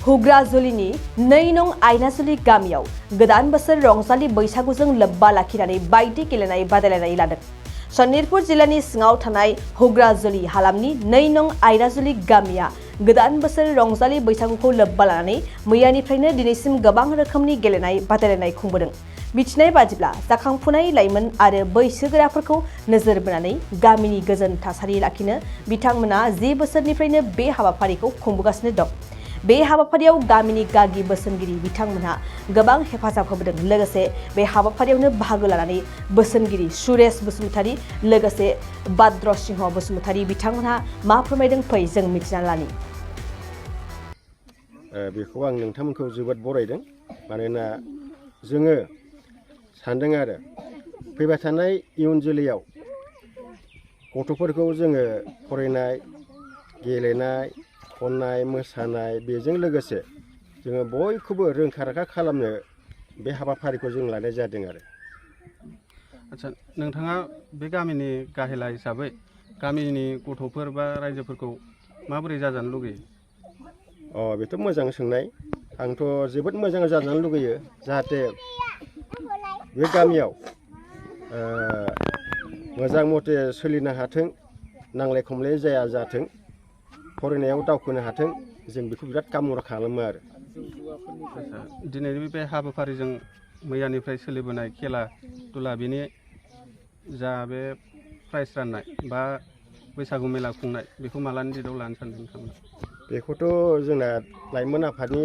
हुग्राजुलिनि 2 नं आयनाजुलि गामियाव गोदान बोसोर रंजालि बैसागुजों लोब्बा लाखिनानै बायदि गेलेनाय बादायलायनाय लादों। सन्नितपुर जिल्लानि सिङाव थानाय हुग्राजुलि हालामनि 2 नं आयनाजुलि गामिया गोदान बोसोर रंजालि बैसागुखौ लोब्बा लानानै मैयानिफ्रायनो दिनैसिम गोबां रोखोमनि गेलेनाय बादायलायनाय खुंबोदों। मिथिनाय बादिब्ला जाखांफुनाय लाइमोन आरो बैसोगोराफोरखौ नोजोर बोनानै गामिनि गोजोन थासारि लाखिनो बिथांमोना 10 बोसोरनिफ्रायनो बे हाबाफारिखौ खुंबोगासिनो दं। बे हाबाफारियाव गामिनि गागि बोसोनगिरि बिथांमोनहा गोबां हेफाजाब होबोदों। लोगोसे बे हाबाफारियावनो बाहागो लानानै बोसोनगिरि सुरेश बसुमतारी लोगोसे भाद्र सिंह बसुमतारी बिथांमोनहा मा फोरमायदों फै जों मिथिना लानि। बेखौ आं नोंथांमोनखौ जोबोद बरायदों। मानोना जोङो सानदों आरो फैबाय थानाय इयुन जोलैयाव गथ'फोरखौ जोङो फरायनाय, गेलेनाय, खननाय, मोसानाय बेजों लोगोसे जोङो बयखौबो रोंखा-राखा खालामनो बे हाबाफारिखौ जों लानाय जादों आरो। आच्छा, नोंथाङा बे गामिनि गाहेला हिसाबै गामिनि गथ'फोर बा रायजोफोरखौ माबोरै जाजानो लुगैयो? बेथ' मोजां सोंनाय। आंथ' जोबोद मोजां जाजानो लुगैयो, जाहाथे बे गामियाव मोजां मथे सोलिनो हाथों, नांलाय खमलाय जाया जाथों, फरायनायाव दावखोनो हाथों, जों बेखौ बिराद कामना खालामो आरो। दिनैनि बे हाबाफारिजों मैयानिफ्राय सोलिबोनाय खेला दुला बेनि जा बे प्राइज राननाय बा बैसागु मेला खुंनाय बेखौ मालानि डेटआव लानो सानदों नोंथांमोना? बेखौथ' जोंना लाइमोन आफादनि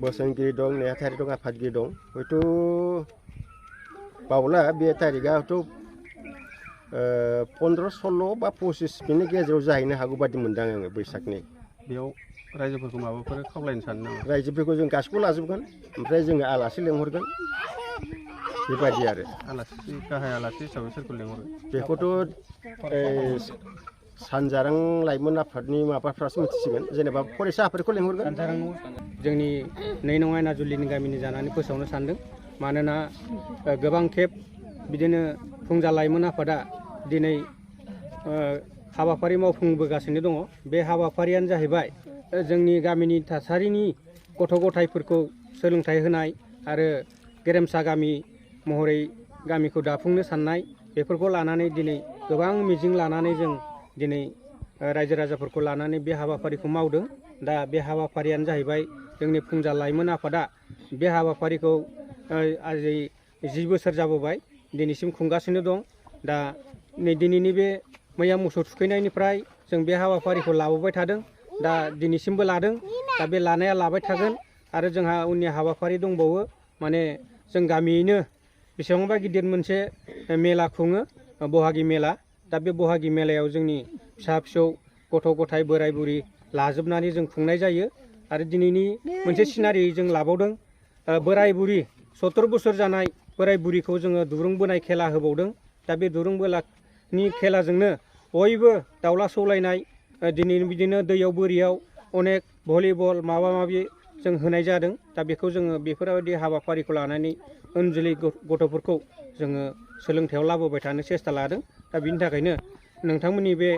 बोसोनगिरि दं, नेहाथारि दं, आफादगिरि दं। हयथ' बावला बे थारिखआथ' 15, 16 बा 25 बेनि गेजेराव जाहैनो हागौ बादि मोनदां आङो बैसागनि। बेयाव रायजोफोरखौ माबाफोर खावलायनो सानो नामा? रायजोफोरखौ जों गासिखौबो लाजोबगोन, ओमफ्राय जोङो आलासि लेंहरगोन, बेबायदि आरो। आलासि, गाहाय आलासि हिसाबै सोरखौ लेंहरो? बेखौथ' सानजारां लाइमोन आफादनि माबाफ्रासो मिथिसिगोन, जेनेबा फरायसा आफादखौ लेंहरगोन। जोंनि 2 नं आयनाजुलिनि गामिनि जानानै फोसावनो सानदों। मानोना गोबां खेब बिदिनो फुंजा लाइमोन आफादा दिनै हाबाफारि मावफुंबोगासिनो दङ। बे हाबाफारियानो जाहैबाय जोंनि गामिनि थासारिनि गथ' गथायफोरखौ सोलोंथाइ होनाय आरो गेरेमसा गामि महरै गामिखौ दाफुंनो साननाय, बेफोरखौ लानानै दिनै गोबां मिजिं लानानै जों दिनै रायजो राजाफोरखौ लानानै बे हाबाफारिखौ मावदों। दा बे हाबाफारियानो जाहैबाय जोंनि फुंजा लाइमोन आफादा बे हाबाफारिखौ 10 बोसोर जाबोबाय, दिनैसिम खुंगासिनो दं। दा नै दिनैनि बे मैया मोसौ थुखैनायनिफ्राय जों बे हाबाफारिखौ लाबोबाय थादों। दा दिनैसिमबो लादों। दा बे लानाया लाबाय थागोन आरो जोंहा उननि हाबाफारि दंबावो। माने जों गामियैनो बेसेबांबा गिदिर मोनसे मेला खुङो, बहागि मेला। दा बे बहागि मेलायाव जोंनि फिसा फिसौ गथ' गथाय बोराय बुरि लाजोबनानै जों खुंनाय जायो। आरो दिनैनि मोनसे सिनारि जों लाबावदों, बोराय बुरि 70 बोसोर जानाय बोराय बुरिखौ जोङो दुरुं बोनाय खेला होबावदों। दा बे दुरुं बोनायनि खेलाजोंनो बयबो दाउला सौलायनाय, दिनै बिदिनो दैयाव बोरियाव अनेक भलिबल माबा माबि जों होनाय जादों। दा बेखौ जोङो बेफोरबायदि हाबाफारिखौ लानानै उन जोलै गथ'फोरखौ जोङो सोलोंथायाव लाबोबाय थानो सेस्था लादों। दा बिनि थाखायनो नोंथांमोननि बे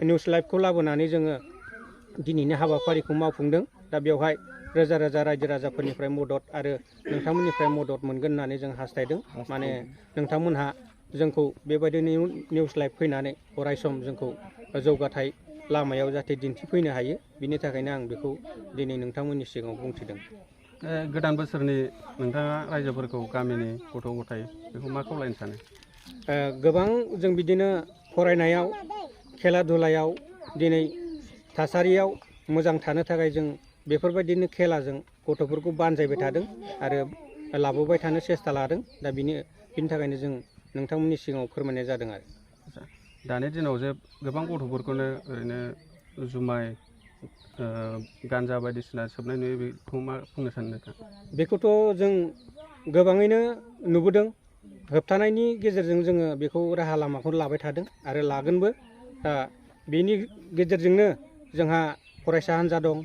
निउस लाइभखौ लाबोनानै जोङो दिनैनि हाबाफारिखौ मावफुंदों। दा बेवहाय रोजा रोजा रायजो राजाफोरनिफ्राय मदद आरो नोंथांमोननिफ्राय मदद मोनगोन होननानै जों हास्थायदों। माने नोंथांमोनहा जोंखौ बेबायदि निउस लाइभ फैनानै अरायसम जोंखौ जौगाथाय लामायाव जाहाथे दिन्थिफैनो हायो, बिनि थाखायनो आं बेखौ दिनै नोंथांमोननि सिगाङाव बुंथिदों। गोदान बोसोरनि नोंथाङा रायजोफोरखौ, गामिनि गथ' गथाय बेखौ मा खावलायनो सानो? गोबां जों बिदिनो फरायनायाव, खेला दुलायाव, दिनै थासारियाव मोजां थानो थाखाय जों बेफोरबायदिनो खेलाजों गथ'फोरखौ बानजायबाय थादों आरो लाबोबाय थानो सेस्था लादों। दा बिनि थाखायनो जों नोंथांमोननि सिगाङाव फोरमायनाय जादों आरो। दानि दिनाव जे गोबां गथ'फोरखौनो ओरैनो जुमाय गान्जा बायदिसिना सोबनाय नुयो बेखौ मा बुंनो सानो नोंथां? बेखौथ' जों गोबाङैनो नुबोदों। होबथानायनि गेजेरजों जोङो बेखौ राहा लामाखौ लाबाय थादों आरो लागोनबो। बेनि गेजेरजोंनो जोंहा फरायसा हान्जा दं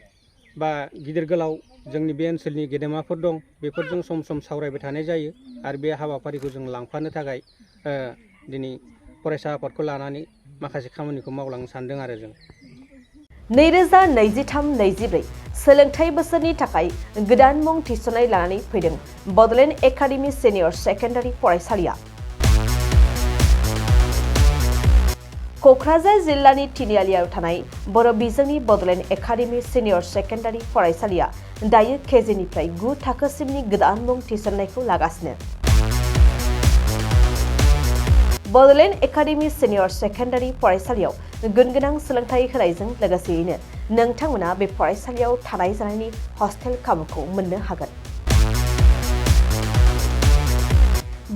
बा गिदिर गोलाव जोंनि बे ओनसोलनि गेदेमाफोर दं, बेफोरजों सम सम सावरायबाय थानाय जायो आरो बे हाबाफारिखौ जों लांफानो थाखाय दिनै फरायसा आफादखौ लानानै माखासे खामानिखौ मावलांनो सानदों आरो जों। 2023-24 सोलोंथाइ बोसोरनि थाखाय गोदान मुं थिसननाय लानानै फैदों बड'लेण्ड एकाडेमि सिनियर सेकेन्डारि फरायसालिया। क'क्राझार जिल्लानि तिनिआलियाव थानाय बर' बिजोंनि बड'लेण्ड एकाडेमि सिनियर सेकेन्डारि फरायसालिया दायो केजिनिफ्राय 9 थाखोसिमनि गोदान मुं थिसननायखौ लागासिनो। बड'लेण्ड एकाडेमि सिनियर सेकेन्डारि फरायसालियाव गुनगोनां सोलोंथाइ होनायजों लोगोसेयैनो नोंथांमोना बे फरायसालियाव थानाय जानायनि हस्टेल खाबुखौ मोननो हागोन।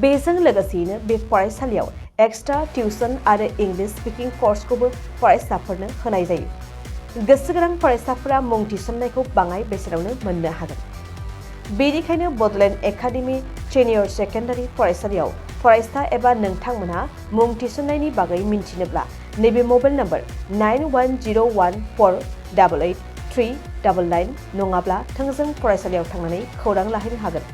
बेजों लोगोसेयैनो बे फरायसालियाव एक्सट्रा टिउसन आरो इंलिश स्पिकिं कर्सखौबो फरायसाफोरनो होनाय जायो। गोसो गोनां फरायसाफोरा मुं थिसननायखौ बाङाय बेसेनावनो मोननो हागोन। बेनिखायनो बड'लेण्ड एकाडेमि सिनियर सेकेन्डारि फरायसालियाव फरायसा एबा नोंथांमोनहा मुं थिसननायनि बागै मिन्थिनोब्ला नैबे मबाइल नम्बर 9101488399 नङाब्ला थोंजों फरायसालियाव थांनानै खौरां लाहैनो हागोन।